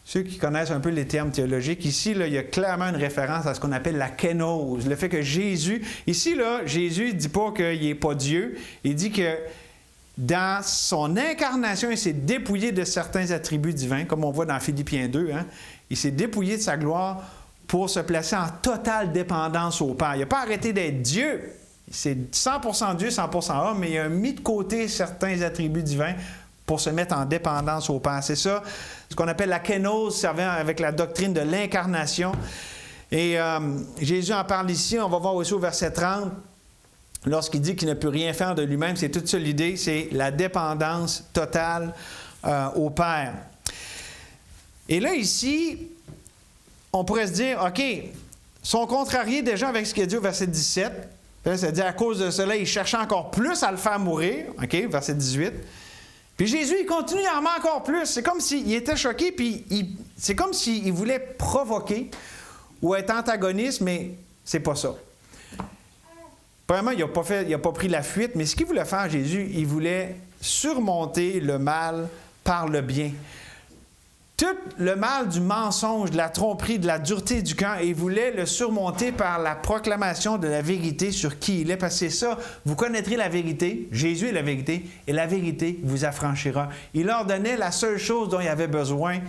Speaker 1: Ceux qui connaissent un peu les termes théologiques, ici, là, il y a clairement une référence à ce qu'on appelle la kénose, le fait que Jésus... Ici, là, Jésus ne dit pas qu'il n'est pas Dieu, il dit que dans son incarnation, il s'est dépouillé de certains attributs divins, comme on voit dans Philippiens 2. Hein? Il s'est dépouillé de sa gloire pour se placer en totale dépendance au Père. Il n'a pas arrêté d'être Dieu. C'est 100% Dieu, 100% homme, mais il a mis de côté certains attributs divins pour se mettre en dépendance au Père. C'est ça, ce qu'on appelle la kénose, servant avec la doctrine de l'incarnation. Et Jésus en parle ici, on va voir aussi au verset 30, lorsqu'il dit qu'il ne peut rien faire de lui-même, c'est toute ça l'idée, c'est la dépendance totale au Père. Et là, ici, on pourrait se dire, OK, sont contrariés déjà avec ce qu'il a dit au verset 17. C'est-à-dire, à cause de cela, il cherchait encore plus à le faire mourir. OK, verset 18. Puis Jésus, il continue à en mettre encore plus. C'est comme s'il était choqué, puis c'est comme s'il voulait provoquer ou être antagoniste, mais c'est pas ça. Premièrement, il n'a pas pris la fuite, mais ce qu'il voulait faire, Jésus, il voulait surmonter le mal par le bien. Tout le mal du mensonge, de la tromperie, de la dureté du cœur, il voulait le surmonter par la proclamation de la vérité sur qui il est. Parce que c'est ça, vous connaîtrez la vérité, Jésus est la vérité, et la vérité vous affranchira. Il leur donnait la seule chose dont il avait besoin,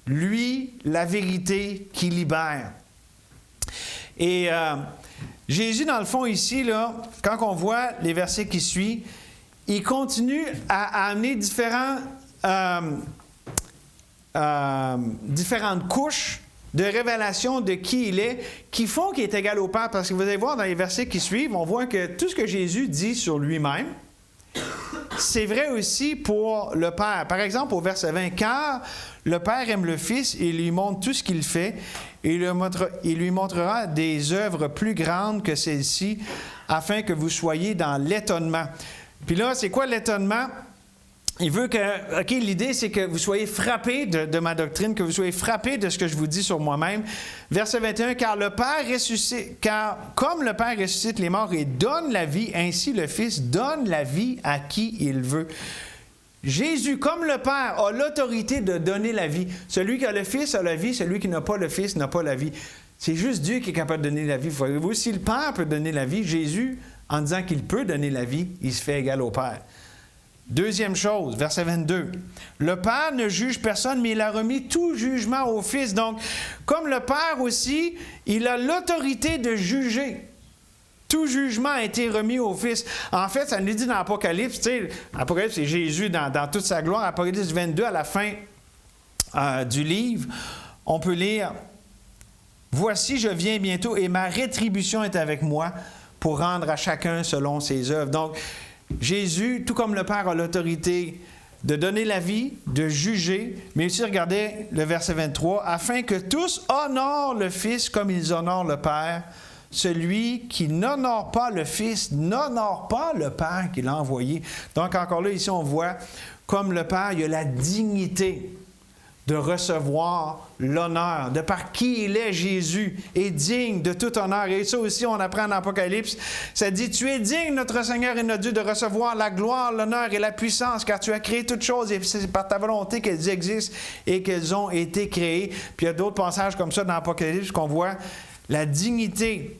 Speaker 1: lui, la vérité qui libère. Et Jésus, dans le fond, ici, là, quand on voit les versets qui suivent, il continue à amener différentes couches de révélation de qui il est, qui font qu'il est égal au Père. Parce que vous allez voir dans les versets qui suivent, on voit que tout ce que Jésus dit sur lui-même, c'est vrai aussi pour le Père. Par exemple, au verset 20, « Car le Père aime le Fils et lui montre tout ce qu'il fait, et il lui montrera des œuvres plus grandes que celles-ci, afin que vous soyez dans l'étonnement. » Puis là, c'est quoi l'étonnement? Il veut que, OK, l'idée, c'est que vous soyez frappés de ma doctrine, que vous soyez frappés de ce que je vous dis sur moi-même. Verset 21, « Car comme le Père ressuscite les morts et donne la vie, ainsi le Fils donne la vie à qui il veut. » Jésus, comme le Père, a l'autorité de donner la vie. Celui qui a le Fils a la vie, celui qui n'a pas le Fils n'a pas la vie. C'est juste Dieu qui est capable de donner la vie. Voyez-vous, si le Père peut donner la vie, Jésus, en disant qu'il peut donner la vie, il se fait égal au Père. Deuxième chose, verset 22. « Le Père ne juge personne, mais il a remis tout jugement au Fils. » Donc, comme le Père aussi, il a l'autorité de juger. Tout jugement a été remis au Fils. En fait, ça nous dit dans l'Apocalypse, tu sais, l'Apocalypse, c'est Jésus dans toute sa gloire. Apocalypse 22, à la fin du livre, on peut lire « Voici, je viens bientôt, et ma rétribution est avec moi pour rendre à chacun selon ses œuvres. » Donc, Jésus, tout comme le Père a l'autorité de donner la vie, de juger, mais aussi, regardez le verset 23, « Afin que tous honorent le Fils comme ils honorent le Père. Celui qui n'honore pas le Fils n'honore pas le Père qui l'a envoyé. » Donc, encore là, ici, on voit, comme le Père, il a la dignité de recevoir l'honneur, de par qui il est, Jésus, est digne de tout honneur. Et ça aussi, on apprend dans l'Apocalypse. Ça dit, « Tu es digne, notre Seigneur et notre Dieu, de recevoir la gloire, l'honneur et la puissance, car tu as créé toutes choses et c'est par ta volonté qu'elles existent et qu'elles ont été créées. » Puis il y a d'autres passages comme ça dans l'Apocalypse qu'on voit la dignité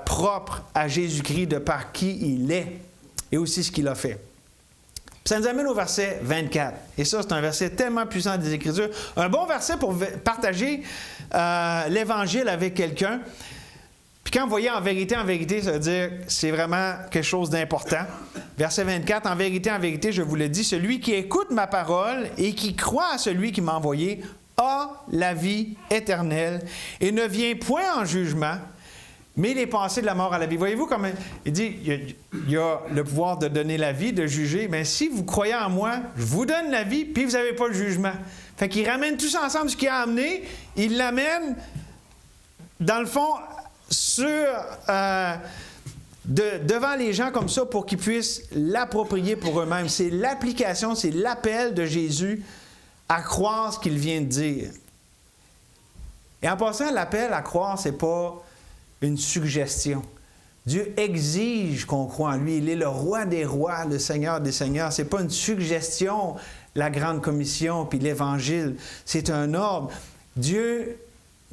Speaker 1: propre à Jésus-Christ de par qui il est et aussi ce qu'il a fait. Ça nous amène au verset 24. Et ça, c'est un verset tellement puissant des Écritures. Un bon verset pour partager l'Évangile avec quelqu'un. Puis quand vous voyez en vérité, ça veut dire que c'est vraiment quelque chose d'important. Verset 24, en vérité, je vous le dis, celui qui écoute ma parole et qui croit à celui qui m'a envoyé a la vie éternelle et ne vient point en jugement, mais il est passé de la mort à la vie. Voyez-vous comme il dit, il y a le pouvoir de donner la vie, de juger. Mais si vous croyez en moi, je vous donne la vie, puis vous n'avez pas le jugement. Fait qu'il ramène tous ensemble ce qu'il a amené, il l'amène, dans le fond, devant les gens comme ça pour qu'ils puissent l'approprier pour eux-mêmes. C'est l'application, c'est l'appel de Jésus à croire ce qu'il vient de dire. Et en passant, l'appel à croire, c'est pas une suggestion. Dieu exige qu'on croie en lui. Il est le roi des rois, le Seigneur des seigneurs. Ce n'est pas une suggestion, la grande commission puis l'Évangile. C'est un ordre. Dieu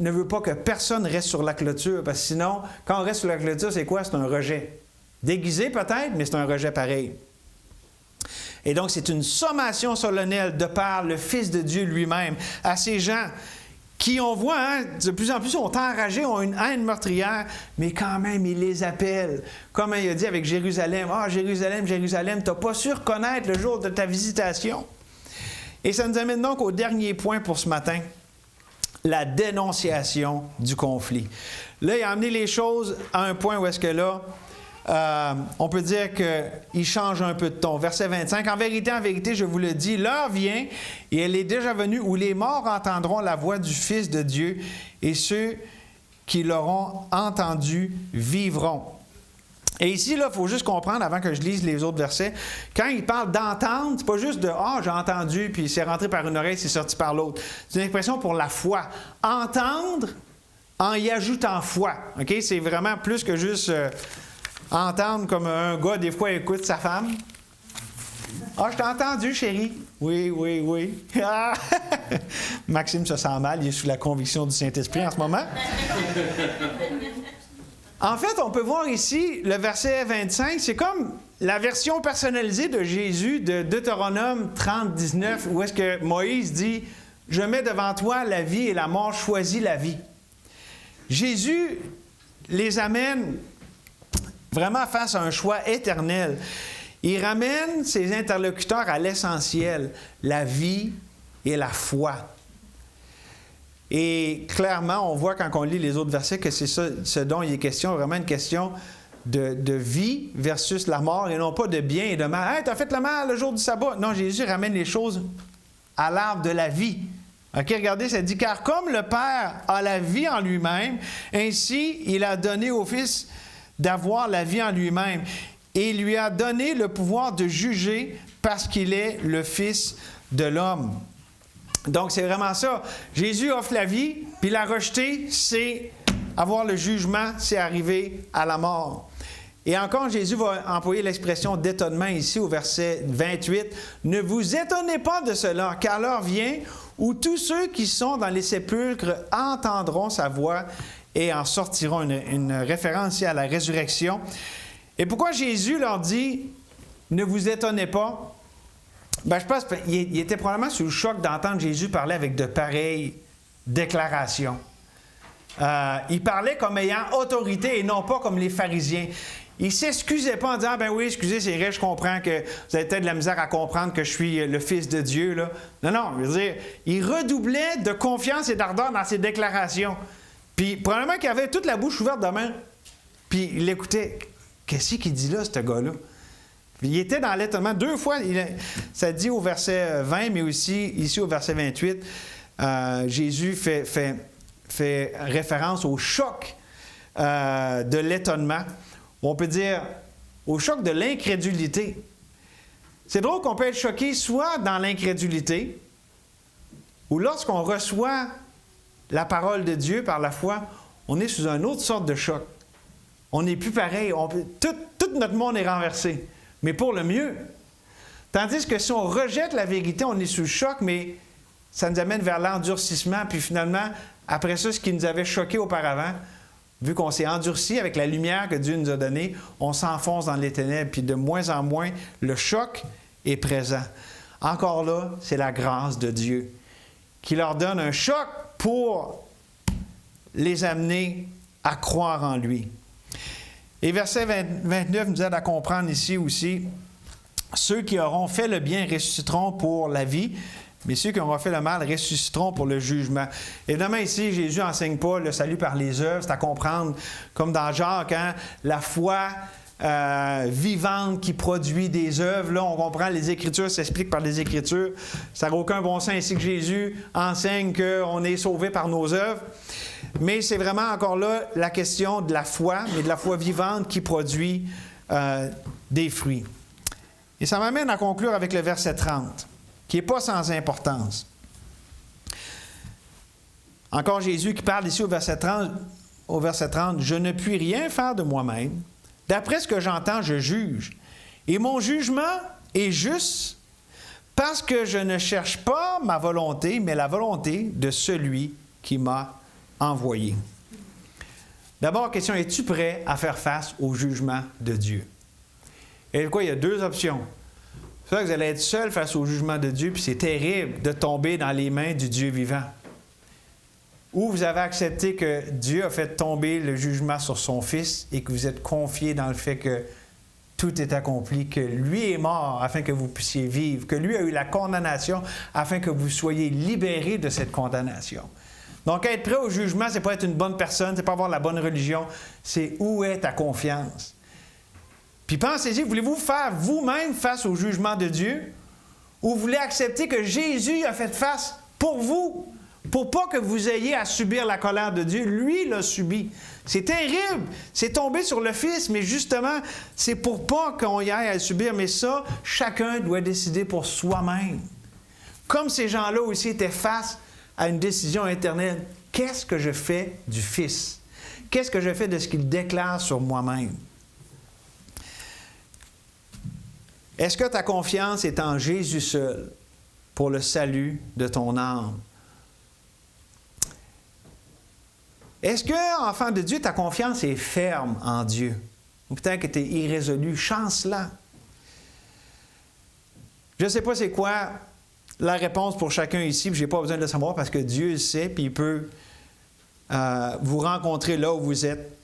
Speaker 1: ne veut pas que personne reste sur la clôture, parce que sinon, quand on reste sur la clôture, c'est quoi? C'est un rejet. Déguisé peut-être, mais c'est un rejet pareil. Et donc, c'est une sommation solennelle de par le Fils de Dieu lui-même à ces gens qui, on voit, de plus en plus sont enragés, ont une haine meurtrière, mais quand même, il les appelle. Comme il a dit avec Jérusalem, « Ah, Jérusalem, Jérusalem, tu n'as pas su reconnaître le jour de ta visitation. » Et ça nous amène donc au dernier point pour ce matin, la dénonciation du conflit. Là, il a amené les choses à un point où est-ce que là, on peut dire qu'il change un peu de ton. Verset 25, « En vérité, je vous le dis, l'heure vient, et elle est déjà venue, où les morts entendront la voix du Fils de Dieu, et ceux qui l'auront entendu vivront. » Et ici, là, il faut juste comprendre, avant que je lise les autres versets, quand il parle d'entendre, c'est pas juste de « Ah, j'ai entendu, puis c'est rentré par une oreille, c'est sorti par l'autre. » C'est une expression pour la foi. Entendre en y ajoutant foi. OK? C'est vraiment plus que juste... entendre comme un gars, des fois, écoute sa femme. « Ah, je t'ai entendu, chérie. »« Oui, oui, oui. » Maxime se sent mal, il est sous la conviction du Saint-Esprit en ce moment. En fait, on peut voir ici, le verset 25, c'est comme la version personnalisée de Jésus de Deutéronome 30, 19, où est-ce que Moïse dit « Je mets devant toi la vie et la mort, choisis la vie. » Jésus les amène vraiment face à un choix éternel. Il ramène ses interlocuteurs à l'essentiel, la vie et la foi. Et clairement, on voit quand on lit les autres versets que c'est ça ce dont il est question, vraiment une question de vie versus la mort et non pas de bien et de mal. « Hey, t'as fait le mal le jour du sabbat. » Non, Jésus ramène les choses à l'arbre de la vie. OK, regardez, ça dit « Car comme le Père a la vie en lui-même, ainsi il a donné au Fils d'avoir la vie en lui-même. Et il lui a donné le pouvoir de juger parce qu'il est le Fils de l'homme. » Donc, c'est vraiment ça. Jésus offre la vie, puis la rejeter, c'est avoir le jugement, c'est arriver à la mort. Et encore, Jésus va employer l'expression d'étonnement ici au verset 28. « Ne vous étonnez pas de cela, car l'heure vient où tous ceux qui sont dans les sépulcres entendront sa voix et en sortiront. » Une référence ici à la résurrection. Et pourquoi Jésus leur dit « Ne vous étonnez pas », bien, je pense qu'il était probablement sous le choc d'entendre Jésus parler avec de pareilles déclarations. Il parlait comme ayant autorité et non pas comme les pharisiens. Il ne s'excusait pas en disant « Ben oui, excusez, c'est vrai, je comprends que vous avez peut-être de la misère à comprendre que je suis le Fils de Dieu. » là. Non, je veux dire, il redoublait de confiance et d'ardeur dans ses déclarations. Puis, probablement qu'il avait toute la bouche ouverte de même. Puis, il l'écoutait. Qu'est-ce qu'il dit là, ce gars-là? Puis, il était dans l'étonnement. 2 fois, ça dit au verset 20, mais aussi ici au verset 28, Jésus fait référence au choc de l'étonnement. On peut dire au choc de l'incrédulité. C'est drôle qu'on peut être choqué soit dans l'incrédulité, où lorsqu'on reçoit la parole de Dieu par la foi, on est sous une autre sorte de choc. On n'est plus pareil. Tout notre monde est renversé, mais pour le mieux. Tandis que si on rejette la vérité, on est sous le choc, mais ça nous amène vers l'endurcissement. Puis finalement, après ça, ce qui nous avait choqué auparavant, vu qu'on s'est endurci avec la lumière que Dieu nous a donnée, on s'enfonce dans les ténèbres. Puis de moins en moins, le choc est présent. Encore là, c'est la grâce de Dieu qui leur donne un choc pour les amener à croire en lui. Et verset 29 nous aide à comprendre ici aussi, ceux qui auront fait le bien ressusciteront pour la vie, mais ceux qui auront fait le mal ressusciteront pour le jugement. Évidemment, ici, Jésus n'enseigne pas le salut par les œuvres, c'est à comprendre, comme dans Jacques, la foi vivante qui produit des œuvres. Là, on comprend, les Écritures s'expliquent par les Écritures. Ça n'a aucun bon sens ici que Jésus enseigne qu'on est sauvé par nos œuvres. Mais c'est vraiment encore là la question de la foi, mais de la foi vivante qui produit des fruits. Et ça m'amène à conclure avec le verset 30, qui n'est pas sans importance. Encore Jésus qui parle ici au verset 30, « Je ne puis rien faire de moi-même. D'après ce que j'entends, je juge. Et mon jugement est juste parce que je ne cherche pas ma volonté, mais la volonté de celui qui m'a envoyé. » D'abord, question, es-tu prêt à faire face au jugement de Dieu? Et quoi, il y a deux options. C'est ça que vous allez être seul face au jugement de Dieu, puis c'est terrible de tomber dans les mains du Dieu vivant. Ou vous avez accepté que Dieu a fait tomber le jugement sur son Fils et que vous êtes confié dans le fait que tout est accompli, que lui est mort afin que vous puissiez vivre, que lui a eu la condamnation afin que vous soyez libérés de cette condamnation. Donc, être prêt au jugement, c'est pas être une bonne personne, c'est pas avoir la bonne religion, c'est où est ta confiance. Puis pensez-y, voulez-vous faire vous-même face au jugement de Dieu ou vous voulez accepter que Jésus a fait face pour vous, pour pas que vous ayez à subir la colère de Dieu? Lui l'a subi. C'est terrible. C'est tombé sur le Fils, mais justement, c'est pour pas qu'on y aille à le subir. Mais ça, chacun doit décider pour soi-même. Comme ces gens-là aussi étaient face à une décision éternelle. Qu'est-ce que je fais du Fils? Qu'est-ce que je fais de ce qu'il déclare sur moi-même? Est-ce que ta confiance est en Jésus seul pour le salut de ton âme? Est-ce que, enfant de Dieu, ta confiance est ferme en Dieu? Ou peut-être que tu es irrésolu. Chance-là. Je ne sais pas c'est quoi la réponse pour chacun ici, puis je n'ai pas besoin de le savoir parce que Dieu le sait, puis il peut vous rencontrer là où vous êtes.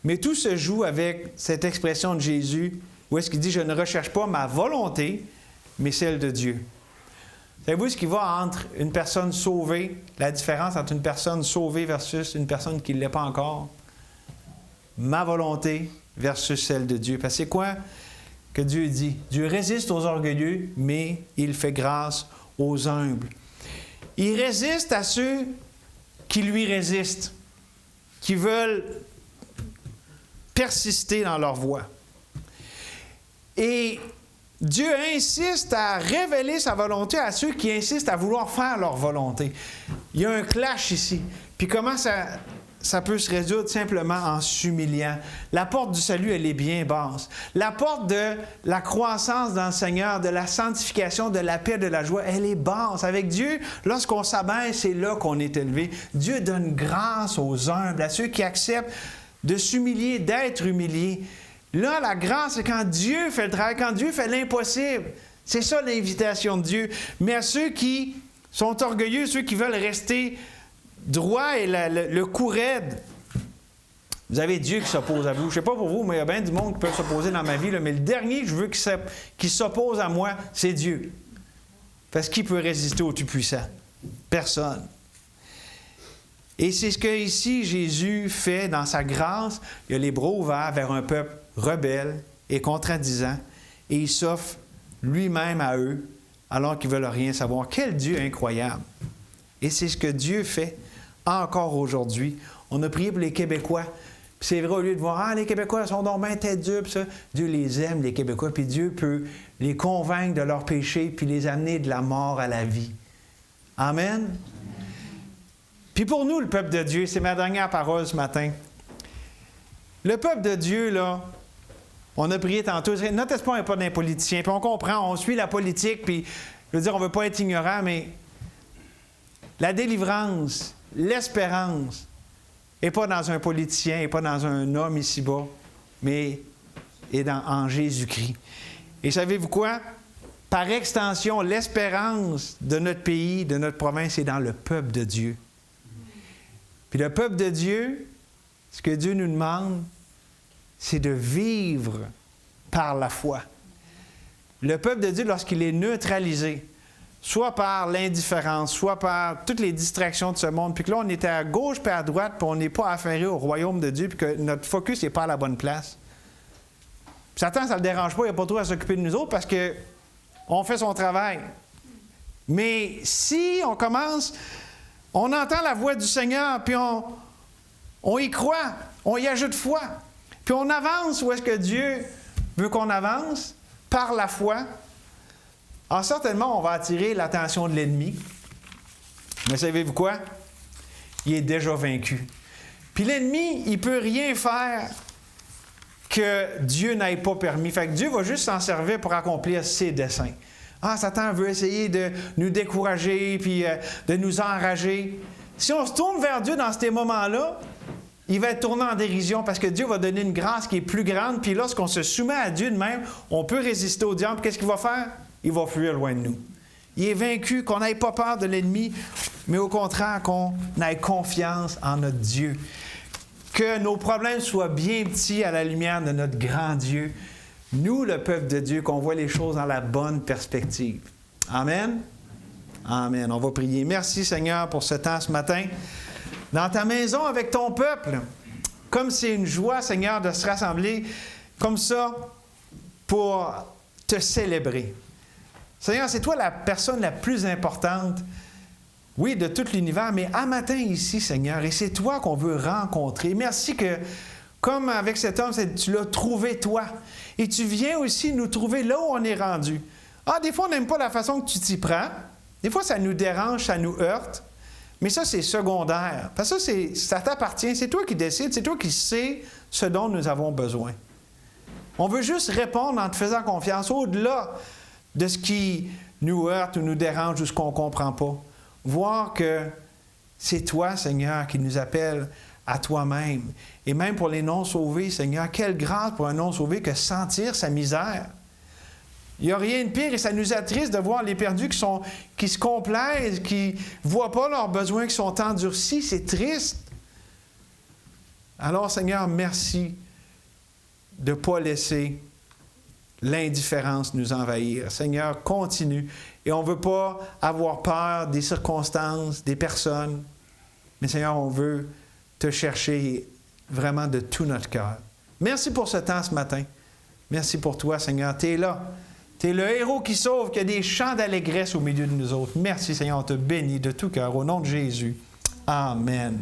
Speaker 1: Mais tout se joue avec cette expression de Jésus, où est-ce qu'il dit « Je ne recherche pas ma volonté, mais celle de Dieu ». Savez-vous ce qui va entre une personne sauvée, la différence entre une personne sauvée versus une personne qui ne l'est pas encore? Ma volonté versus celle de Dieu. Parce que c'est quoi que Dieu dit? Dieu résiste aux orgueilleux, mais il fait grâce aux humbles. Il résiste à ceux qui lui résistent, qui veulent persister dans leur voie. Et Dieu insiste à révéler sa volonté à ceux qui insistent à vouloir faire leur volonté. Il y a un clash ici. Puis comment ça peut se résoudre simplement en s'humiliant? La porte du salut, elle est bien basse. La porte de la croissance dans le Seigneur, de la sanctification, de la paix, de la joie, elle est basse. Avec Dieu, lorsqu'on s'abaisse, c'est là qu'on est élevé. Dieu donne grâce aux humbles, à ceux qui acceptent de s'humilier, d'être humiliés. Là, la grâce, c'est quand Dieu fait le travail, quand Dieu fait l'impossible. C'est ça l'invitation de Dieu. Mais à ceux qui sont orgueilleux, ceux qui veulent rester droits et le cou raide, vous avez Dieu qui s'oppose à vous. Je ne sais pas pour vous, mais il y a bien du monde qui peut s'opposer dans ma vie, là, mais le dernier que je veux qui s'oppose à moi, c'est Dieu. Parce qu'il peut résister au Tout-Puissant? Personne. Et c'est ce que ici Jésus fait dans sa grâce. Il a les bras ouverts vers un peuple rebelle et contradisant, et il s'offre lui-même à eux, alors qu'ils ne veulent rien savoir. Quel Dieu incroyable! Et c'est ce que Dieu fait encore aujourd'hui. On a prié pour les Québécois. Puis c'est vrai, au lieu de voir, les Québécois sont donc bien tête dure, puis ça, Dieu les aime, les Québécois, puis Dieu peut les convaincre de leur péché, puis les amener de la mort à la vie. Amen. Puis pour nous, le peuple de Dieu, c'est ma dernière parole ce matin. Le peuple de Dieu, là, on a prié tantôt. Notre espoir n'est pas d'un politicien. Puis on comprend, on suit la politique, puis je veux dire, on ne veut pas être ignorant, mais la délivrance, l'espérance, n'est pas dans un politicien, n'est pas dans un homme ici-bas, mais est en Jésus-Christ. Et savez-vous quoi? Par extension, l'espérance de notre pays, de notre province, est dans le peuple de Dieu. Puis le peuple de Dieu, ce que Dieu nous demande, c'est de vivre par la foi. Le peuple de Dieu, lorsqu'il est neutralisé, soit par l'indifférence, soit par toutes les distractions de ce monde, puis que là, on est à gauche puis à droite, puis on n'est pas affairé au royaume de Dieu, puis que notre focus n'est pas à la bonne place. Puis Satan, ça ne le dérange pas, il n'a pas trop à s'occuper de nous autres parce qu'on fait son travail. Mais si on commence, on entend la voix du Seigneur, puis on y croit, on y ajoute foi, puis on avance où est-ce que Dieu veut qu'on avance, par la foi, alors certainement, on va attirer l'attention de l'ennemi. Mais savez-vous quoi? Il est déjà vaincu. Puis l'ennemi, il ne peut rien faire que Dieu n'ait pas permis. Fait que Dieu va juste s'en servir pour accomplir ses desseins. Satan veut essayer de nous décourager, puis de nous enrager. Si on se tourne vers Dieu dans ces moments-là, il va être tourné en dérision parce que Dieu va donner une grâce qui est plus grande. Puis lorsqu'on se soumet à Dieu de même, on peut résister au diable. Qu'est-ce qu'il va faire? Il va fuir loin de nous. Il est vaincu, qu'on n'ait pas peur de l'ennemi, mais au contraire, qu'on ait confiance en notre Dieu. Que nos problèmes soient bien petits à la lumière de notre grand Dieu. Nous, le peuple de Dieu, qu'on voit les choses dans la bonne perspective. Amen? Amen. On va prier. Merci, Seigneur, pour ce temps ce matin. Dans ta maison avec ton peuple, comme c'est une joie, Seigneur, de se rassembler comme ça pour te célébrer. Seigneur, c'est toi la personne la plus importante, oui, de tout l'univers, mais à matin ici, Seigneur, et c'est toi qu'on veut rencontrer. Merci que, comme avec cet homme, tu l'as trouvé toi, et tu viens aussi nous trouver là où on est rendu. Des fois, on n'aime pas la façon que tu t'y prends. Des fois, ça nous dérange, ça nous heurte. Mais ça, c'est secondaire. Parce que ça t'appartient. C'est toi qui décides. C'est toi qui sais ce dont nous avons besoin. On veut juste répondre en te faisant confiance au-delà de ce qui nous heurte ou nous dérange ou ce qu'on ne comprend pas. Voir que c'est toi, Seigneur, qui nous appelle à toi-même. Et même pour les non-sauvés, Seigneur, quelle grâce pour un non-sauvé que sentir sa misère. Il n'y a rien de pire et ça nous attriste de voir les perdus qui se complaisent, qui ne voient pas leurs besoins, qui sont endurcis. C'est triste. Alors, Seigneur, merci de ne pas laisser l'indifférence nous envahir. Seigneur, continue. Et on ne veut pas avoir peur des circonstances, des personnes. Mais Seigneur, on veut te chercher vraiment de tout notre cœur. Merci pour ce temps ce matin. Merci pour toi, Seigneur. Tu es là. Tu es le héros qui sauve, qui a des chants d'allégresse au milieu de nous autres. Merci, Seigneur, on te bénit de tout cœur. Au nom de Jésus. Amen.